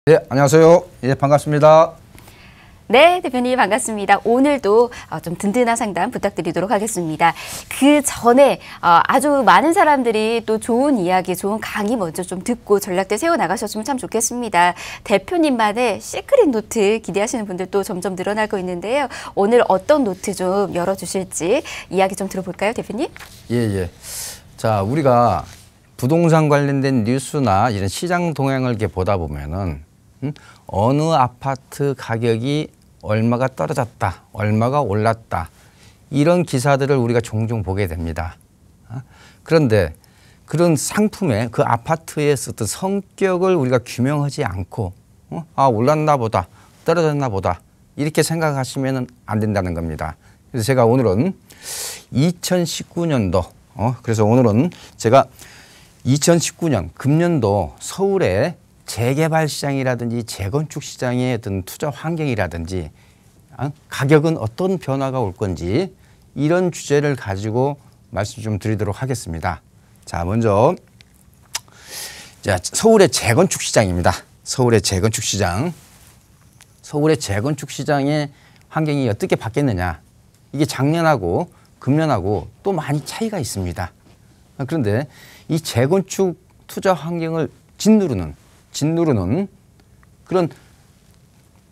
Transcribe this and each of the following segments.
네, 안녕하세요. 예, 반갑습니다. 네, 대표님 반갑습니다. 오늘도 좀 든든한 상담 부탁드리도록 하겠습니다. 그 전에 아주 많은 사람들이 또 좋은 이야기, 좋은 강의 먼저 좀 듣고 전략들 세워나가셨으면 참 좋겠습니다. 대표님만의 시크릿 노트 기대하시는 분들도 점점 늘어나고 있는데요. 오늘 어떤 노트 좀 열어주실지 이야기 좀 들어볼까요, 대표님? 예. 자, 우리가 부동산 관련된 뉴스나 이런 시장 동향을 이렇게 보다 보면은 어느 아파트 가격이 얼마가 떨어졌다, 얼마가 올랐다, 이런 기사들을 우리가 종종 보게 됩니다. 그런데 그런 상품의 그 아파트의 어떤 성격을 우리가 규명하지 않고 올랐나 보다, 떨어졌나 보다 이렇게 생각하시면 안 된다는 겁니다. 그래서 제가 오늘은 2019년도 그래서 오늘은 제가 2019년 금년도 서울의 재개발 시장이라든지 재건축 시장의 어떤 투자 환경이라든지 가격은 어떤 변화가 올 건지 이런 주제를 가지고 말씀 좀 드리도록 하겠습니다. 자, 먼저 서울의 재건축 시장입니다. 서울의 재건축 시장. 서울의 재건축 시장의 환경이 어떻게 바뀌었느냐. 이게 작년하고 금년하고 또 많이 차이가 있습니다. 그런데 이 재건축 투자 환경을 짓누르는 그런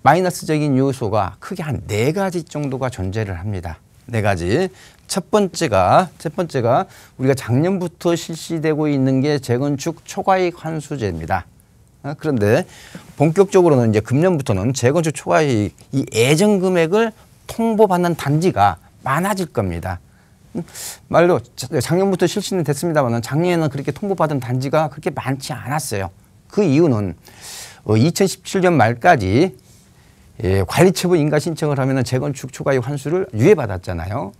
마이너스적인 요소가 크게 한 4가지 정도가 존재를 합니다. 4가지. 첫 번째가 우리가 작년부터 실시되고 있는 게 재건축 초과이익 환수제입니다. 그런데 본격적으로는 이제 금년부터는 재건축 초과이익 이 예정 금액을 통보받는 단지가 많아질 겁니다. 말로 작년부터 실시는 됐습니다만 작년에는 그렇게 통보받은 단지가 그렇게 많지 않았어요. 그 이유는 2017년 말까지 관리처분 인가 신청을 하면 재건축 초과이익 환수를 유예받았잖아요.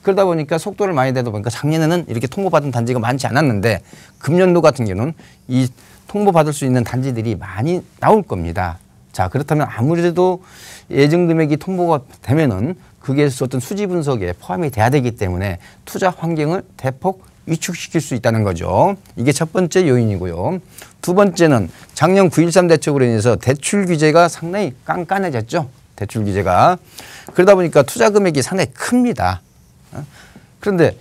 그러다 보니까 속도를 많이 내다 보니까 작년에는 이렇게 통보받은 단지가 많지 않았는데 금년도 같은 경우는 이 통보받을 수 있는 단지들이 많이 나올 겁니다. 자, 그렇다면 아무래도 예정 금액이 통보가 되면은 그게 어떤 수지 분석에 포함이 돼야 되기 때문에 투자 환경을 대폭 위축시킬 수 있다는 거죠. 이게 첫 번째 요인이고요. 두 번째는 작년 9.13 대책으로 인해서 대출 규제가 상당히 깐깐해졌죠. 대출 규제가. 그러다 보니까 투자 금액이 상당히 큽니다. 그런데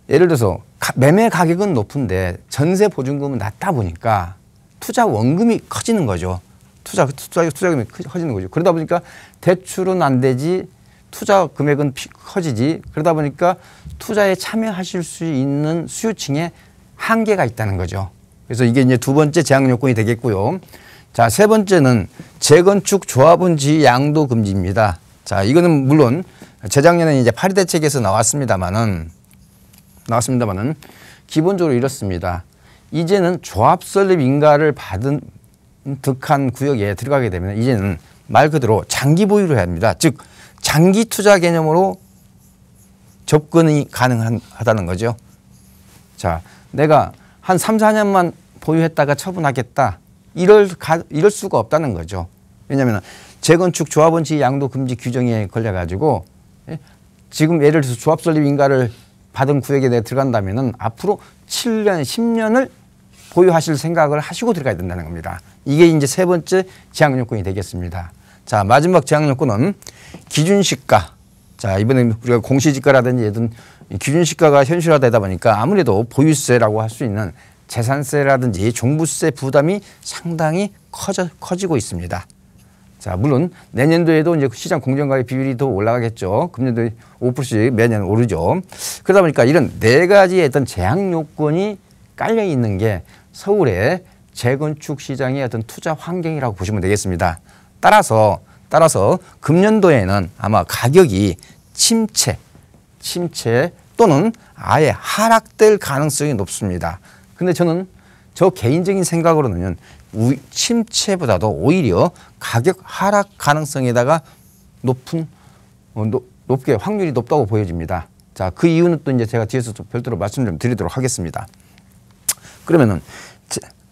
예를 들어서 매매 가격은 높은데 전세 보증금은 낮다 보니까 투자 원금이 커지는 거죠. 투자 금액이 커지는 거죠. 그러다 보니까 대출은 안 되지 투자 금액은 커지지. 그러다 보니까 투자에 참여하실 수 있는 수요층에 한계가 있다는 거죠. 그래서 이게 이제 두 번째 제한 요건이 되겠고요. 자, 세 번째는 재건축 조합원 지위 양도 금지입니다. 자, 이거는 물론 재작년에 이제 파리 대책에서 나왔습니다만은 기본적으로 이렇습니다. 이제는 조합 설립 인가를 받은 득한 구역에 들어가게 되면 이제는 말 그대로 장기 보유를 해야 합니다. 즉 장기 투자 개념으로 접근이 가능하다는 거죠. 자, 내가 한 3, 4년만 보유했다가 처분하겠다. 이럴 수가 없다는 거죠. 왜냐하면 재건축 조합원 지위 양도 금지 규정에 걸려가지고 지금 예를 들어서 조합 설립 인가를 받은 구역에 내가 들어간다면은 앞으로 7년, 10년을 보유하실 생각을 하시고 들어가야 된다는 겁니다. 이게 이제 세 번째 제한 요건이 되겠습니다. 자, 마지막 제한 요건은 기준시가. 자, 이번에 우리가 공시지가라든지 이런 기준시가가 현실화되다 보니까 아무래도 보유세라고 할 수 있는 재산세라든지 종부세 부담이 상당히 커지고 있습니다. 자, 물론 내년도에도 이제 시장 공정가격 비율이 더 올라가겠죠. 금년도에 5%씩 매년 오르죠. 그러다 보니까 이런 4가지의 어떤 제한 요건이 깔려 있는 게 서울의 재건축 시장의 어떤 투자 환경이라고 보시면 되겠습니다. 따라서 금년도에는 아마 가격이 침체 또는 아예 하락될 가능성이 높습니다. 근데 저는 저 개인적인 생각으로는 침체보다도 오히려 가격 하락 가능성에다가 높게 확률이 높다고 보여집니다. 자, 그 이유는 또 이제 제가 뒤에서 또 별도로 말씀 좀 드리도록 하겠습니다. 그러면은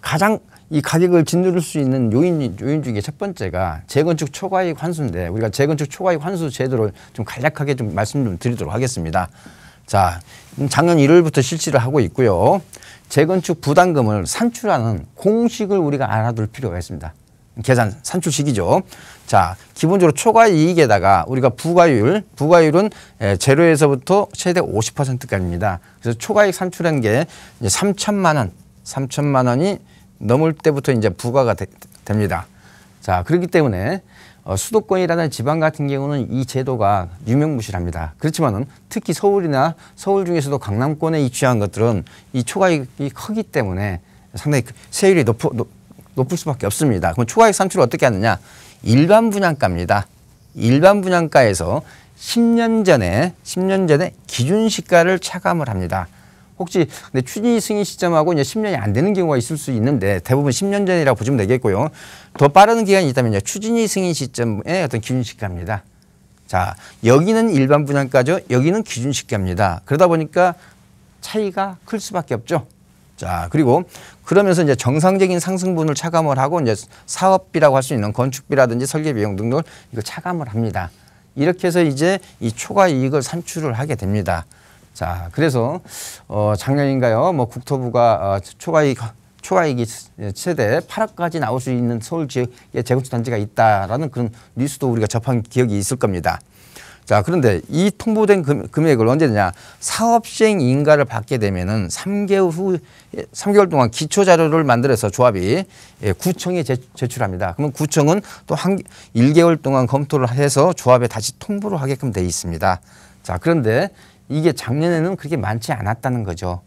가장 이 가격을 짓누를 수 있는 요인 중에 첫 번째가 재건축 초과이익 환수인데 우리가 재건축 초과이익 환수 제도를 좀 간략하게 좀 말씀 좀 드리도록 하겠습니다. 자, 작년 1월부터 실시를 하고 있고요. 재건축 부담금을 산출하는 공식을 우리가 알아둘 필요가 있습니다. 계산 산출식이죠. 자, 기본적으로 초과이익에다가 우리가 부과율은 제로에서부터 최대 50%까지입니다. 그래서 초과이익 산출한 게 이제 3천만 원이 넘을 때부터 이제 부과가 됩니다. 자, 그렇기 때문에 수도권이라는 지방 같은 경우는 이 제도가 유명무실합니다. 그렇지만은 특히 서울이나 서울 중에서도 강남권에 위치한 것들은 이 초과이익이 크기 때문에 상당히 세율이 높을 수밖에 없습니다. 그럼 초과이익 산출을 어떻게 하느냐? 일반 분양가입니다. 일반 분양가에서 10년 전에 기준시가를 차감을 합니다. 혹시 근데 추진이 승인 시점하고 이제 10년이 안 되는 경우가 있을 수 있는데 대부분 10년 전이라고 보시면 되겠고요. 더 빠른 기간이 있다면 이제 추진이 승인 시점의 어떤 기준시가입니다. 자, 여기는 일반 분양가죠. 여기는 기준시가입니다. 그러다 보니까 차이가 클 수밖에 없죠. 자, 그리고 그러면서 이제 정상적인 상승분을 차감을 하고 이제 사업비라고 할 수 있는 건축비라든지 설계 비용 등을 이거 차감을 합니다. 이렇게 해서 이제 이 초과 이익을 산출을 하게 됩니다. 자, 그래서 작년인가요? 뭐 국토부가 초과이익이 최대 8억까지 나올 수 있는 서울 지역의 재건축 단지가 있다라는 그런 뉴스도 우리가 접한 기억이 있을 겁니다. 자, 그런데 이 통보된 금액을 언제 되냐? 사업 시행 인가를 받게 되면은 3개월 동안 기초 자료를 만들어서 조합이 구청에 제출합니다. 그러면 구청은 또 1개월 동안 검토를 해서 조합에 다시 통보를 하게끔 돼 있습니다. 자, 그런데 이게 작년에는 그렇게 많지 않았다는 거죠.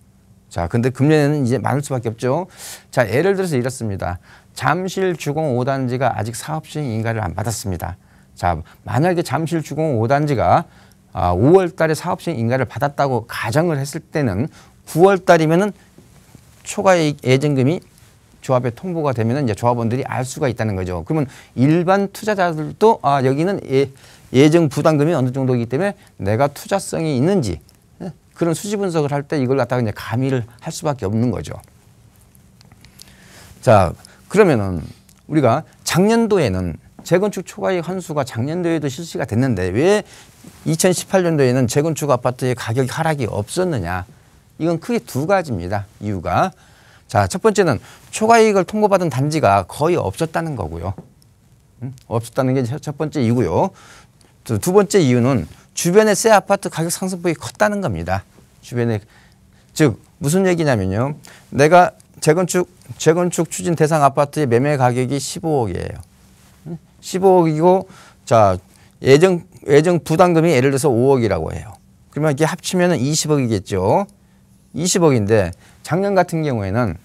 자, 근데 금년에는 이제 많을 수밖에 없죠. 자, 예를 들어서 이렇습니다. 잠실 주공 5단지가 아직 사업 시행 인가를 안 받았습니다. 자, 만약에 잠실 주공 5단지가 5월 달에 사업 시행 인가를 받았다고 가정을 했을 때는 9월 달이면은 초과이익 예정금이 조합에 통보가 되면은 이제 조합원들이 알 수가 있다는 거죠. 그러면 일반 투자자들도 여기는 예정 부담금이 어느 정도이기 때문에 내가 투자성이 있는지 그런 수지 분석을 할 때 이걸 갖다가 이제 가미를 할 수밖에 없는 거죠. 자, 그러면은 우리가 작년도에는 재건축 초과이익 환수가 작년도에도 실시가 됐는데 왜 2018년도에는 재건축 아파트의 가격 하락이 없었느냐? 이건 크게 두 가지입니다. 이유가. 자, 첫 번째는 초과이익을 통보받은 단지가 거의 없었다는 거고요. 없었다는 게 첫 번째 이유고요. 두 번째 이유는 주변의 새 아파트 가격 상승폭이 컸다는 겁니다. 주변에, 즉 무슨 얘기냐면요. 내가 재건축 추진 대상 아파트의 매매 가격이 15억이에요. 15억이고 자, 예정 부담금이 예를 들어서 5억이라고 해요. 그러면 이게 합치면은 20억이겠죠. 20억인데 작년 같은 경우에는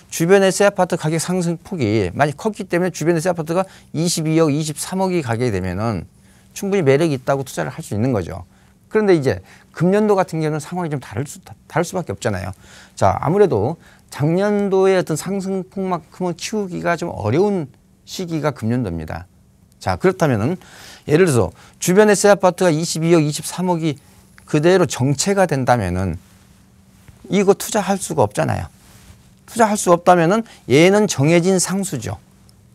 주변의 새 아파트 가격 상승폭이 많이 컸기 때문에 주변의 새 아파트가 22억, 23억이 가게 되면은 충분히 매력이 있다고 투자를 할 수 있는 거죠. 그런데 이제 금년도 같은 경우는 상황이 좀 다를 수밖에 없잖아요. 자, 아무래도 작년도의 어떤 상승폭만큼은 키우기가 좀 어려운 시기가 금년도입니다. 자, 그렇다면은 예를 들어서 주변의 새 아파트가 22억, 23억이 그대로 정체가 된다면은 이거 투자할 수가 없잖아요. 투자할 수 없다면은 얘는 정해진 상수죠.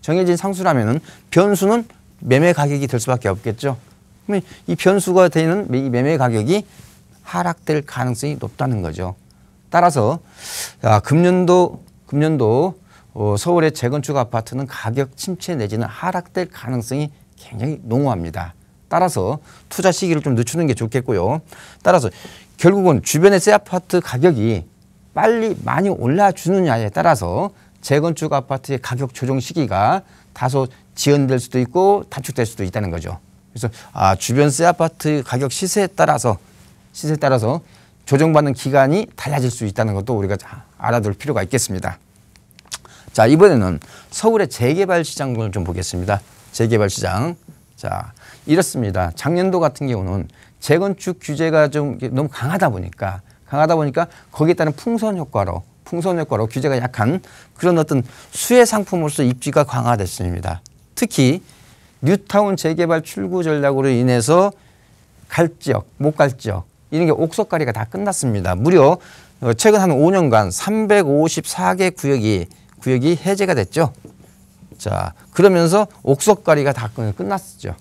정해진 상수라면은 변수는 매매 가격이 될 수밖에 없겠죠. 그러면 이 변수가 되는 이 매매 가격이 하락될 가능성이 높다는 거죠. 따라서 금년도 서울의 재건축 아파트는 가격 침체 내지는 하락될 가능성이 굉장히 농후합니다. 따라서 투자 시기를 좀 늦추는 게 좋겠고요. 따라서 결국은 주변의 새 아파트 가격이 빨리 많이 올라주느냐에 따라서 재건축 아파트의 가격 조정 시기가 다소 지연될 수도 있고 단축될 수도 있다는 거죠. 그래서 주변 새 아파트 가격 시세에 따라서 조정받는 기간이 달라질 수 있다는 것도 우리가 알아둘 필요가 있겠습니다. 자, 이번에는 서울의 재개발 시장을 좀 보겠습니다. 재개발 시장. 자, 이렇습니다. 작년도 같은 경우는 재건축 규제가 좀 너무 강하다 보니까 거기에 따른 풍선 효과로 규제가 약한 그런 어떤 수혜 상품으로서 입지가 강화됐습니다. 특히 뉴타운 재개발 출구 전략으로 인해서 갈 지역, 못 갈 지역 이런 게 옥석가리가 다 끝났습니다. 무려 최근 한 5년간 354개 구역이 해제가 됐죠. 자, 그러면서 옥석가리가 다 끝났죠.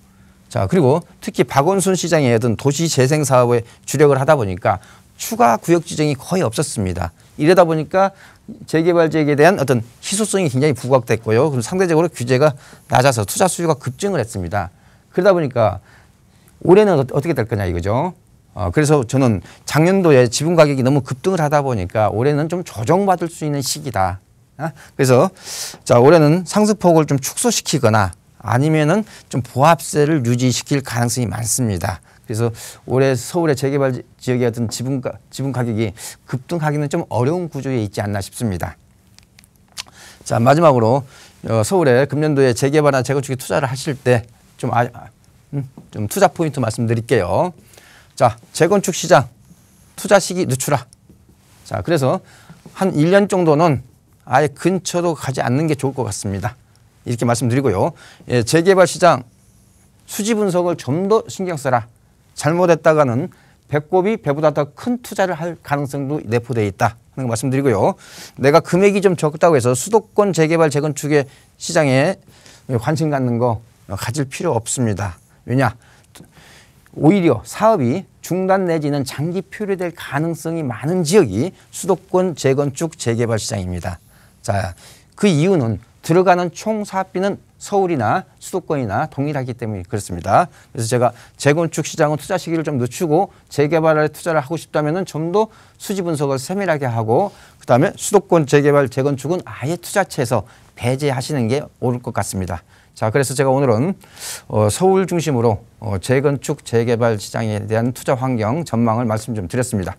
자, 그리고 특히 박원순 시장의 어떤 도시 재생 사업에 주력을 하다 보니까 추가 구역 지정이 거의 없었습니다. 이러다 보니까 재개발 지역에 대한 어떤 희소성이 굉장히 부각됐고요. 그리고 상대적으로 규제가 낮아서 투자 수요가 급증을 했습니다. 그러다 보니까 올해는 어떻게 될 거냐 이거죠. 그래서 저는 작년도에 지분 가격이 너무 급등을 하다 보니까 올해는 좀 조정받을 수 있는 시기다. 그래서 자, 올해는 상승폭을 좀 축소시키거나 아니면은 좀 보합세를 유지시킬 가능성이 많습니다. 그래서 올해 서울의 재개발 지역의 어떤 지분 가격이 급등하기는 좀 어려운 구조에 있지 않나 싶습니다. 자, 마지막으로 서울에 금년도에 재개발이나 재건축에 투자를 하실 때 좀 투자 포인트 말씀드릴게요. 자, 재건축 시장 투자 시기 늦추라. 자, 그래서 한 1년 정도는 아예 근처도 가지 않는 게 좋을 것 같습니다. 이렇게 말씀드리고요. 예, 재개발 시장 수지 분석을 좀 더 신경 써라. 잘못했다가는 배꼽이 배보다 더 큰 투자를 할 가능성도 내포되어 있다 하는 거 말씀드리고요. 내가 금액이 좀 적다고 해서 수도권 재개발 재건축의 시장에 관심 갖는 거 가질 필요 없습니다. 왜냐? 오히려 사업이 중단 내지는 장기 표류될 가능성이 많은 지역이 수도권 재건축 재개발 시장입니다. 자, 그 이유는 들어가는 총 사업비는 서울이나 수도권이나 동일하기 때문에 그렇습니다. 그래서 제가 재건축 시장은 투자 시기를 좀 늦추고 재개발에 투자를 하고 싶다면 좀 더 수지 분석을 세밀하게 하고 그다음에 수도권 재개발 재건축은 아예 투자처에서 배제하시는 게 옳을 것 같습니다. 자, 그래서 제가 오늘은 서울 중심으로 재건축 재개발 시장에 대한 투자 환경 전망을 말씀 좀 드렸습니다.